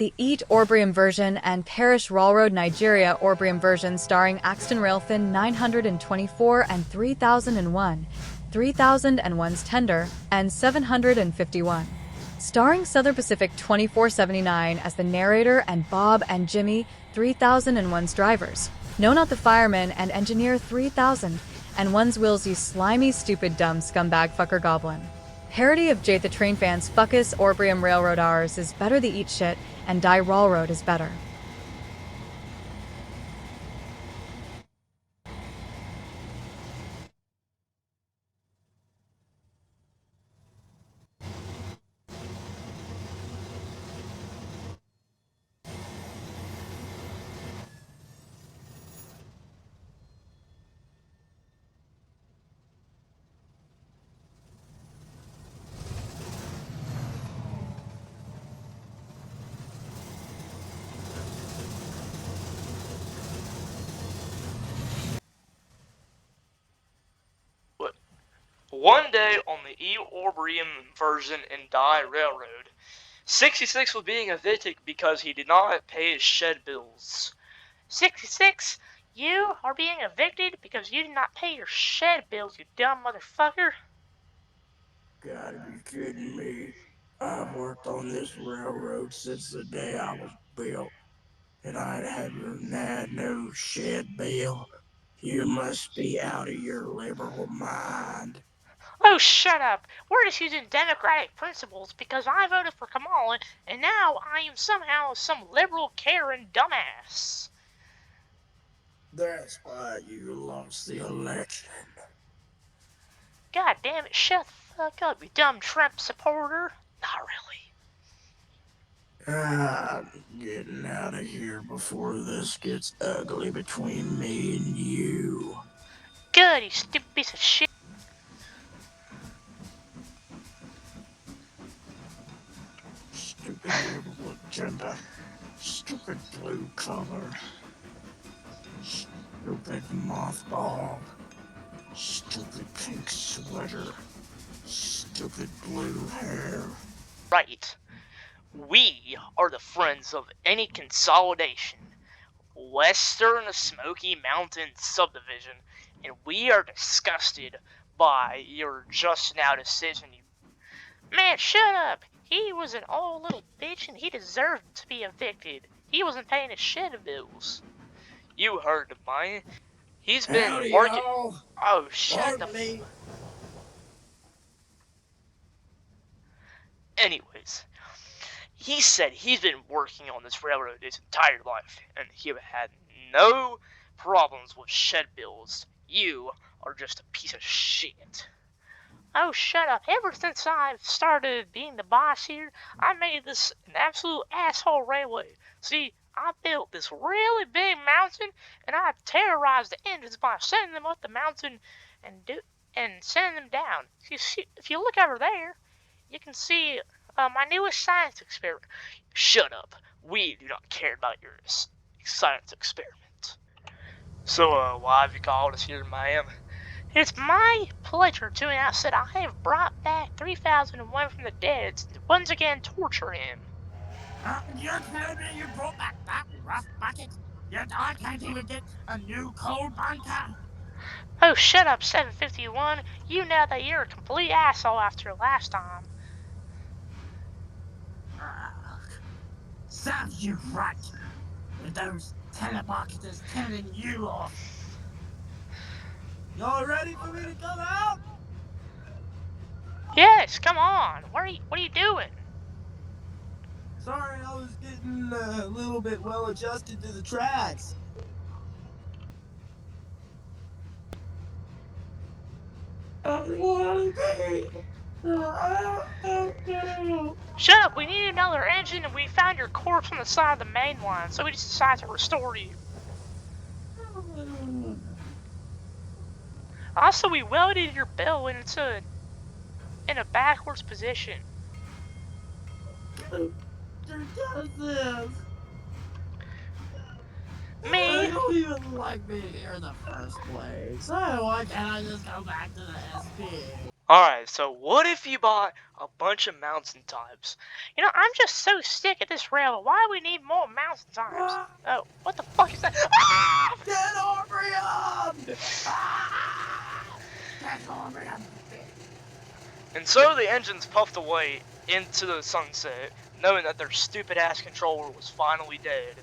the Eat Orbrium version and Parish Railroad Nigeria Orbrium version starring Axton Railfin 924 and 3001, 3001's Tender, and 751. Starring Southern Pacific 2479 as the narrator and Bob and Jimmy 3001's drivers. No, not the fireman and engineer 3001's Wills, you slimy, stupid, dumb scumbag fucker goblin. Parody of Jade the Train fans fuckass Orbrium Railroad ours is better the eat shit and die Railroad is better. One day on the Orbrium version in Die Railroad, 66 was being evicted because he did not pay his shed bills. 66, you are being evicted because you did not pay your shed bills, you dumb motherfucker. Gotta be kidding me. I've worked on this railroad since the day I was built, and I'd have your no shed bill. You must be out of your liberal mind. Oh, shut up. We're just using democratic principles because I voted for Kamala, and now I am somehow some liberal Karen dumbass. That's why you lost the election. God damn it, shut the fuck up, you dumb Trump supporter. Not really. I'm getting out of here before this gets ugly between me and you. Good, you stupid piece of shit. Stupid liberal agenda. Stupid blue color. Stupid mothball. Stupid pink sweater. Stupid blue hair. Right. We are the friends of any consolidation. Western Smoky Mountain subdivision, and we are disgusted by your just now decision. Man, shut up! He was an old little bitch and he deserved to be evicted. He wasn't paying his shed bills. You heard of mine. He's been Howdy, working. Y'all. Oh, shut the. Me. Anyways, he said he's been working on this railroad his entire life, and he had no problems with shed bills. You are just a piece of shit. Oh, shut up. Ever since I've started being the boss here, I made this an absolute asshole railway. See, I built this really big mountain, and I terrorized the engines by sending them up the mountain and sending them down. If you look over there, you can see my newest science experiment. Shut up. We do not care about your science experiment. So, why have you called us here, ma'am? It's my pleasure to announce that I have brought back 3001 from the dead to once again torture him. You're telling me you brought back that rough bucket? Yet I can't even get a new coal bunker? Oh, shut up, 751. You know that you're a complete asshole after last time. Serves you right. With those telemarketers telling you off. Y'all ready for me to come out? Yes, come on. What are you doing? Sorry, I was getting a little bit well adjusted to the tracks. Shut up, we need another engine and we found your corpse on the side of the main line, so we just decided to restore you. Also, we welded your bell into in a backwards position. Who does this? Me. I don't even like being here in the first place. So why can't I just go back to the SP? Alright, so what if you bought a bunch of mountain types? You know, I'm just so sick of this railroad. Why do we need more mountain types? Oh, what the fuck is that? Ah! Get Orbrium! Ah! Get Orbrium! And so the engines puffed away into the sunset, knowing that their stupid ass controller was finally dead.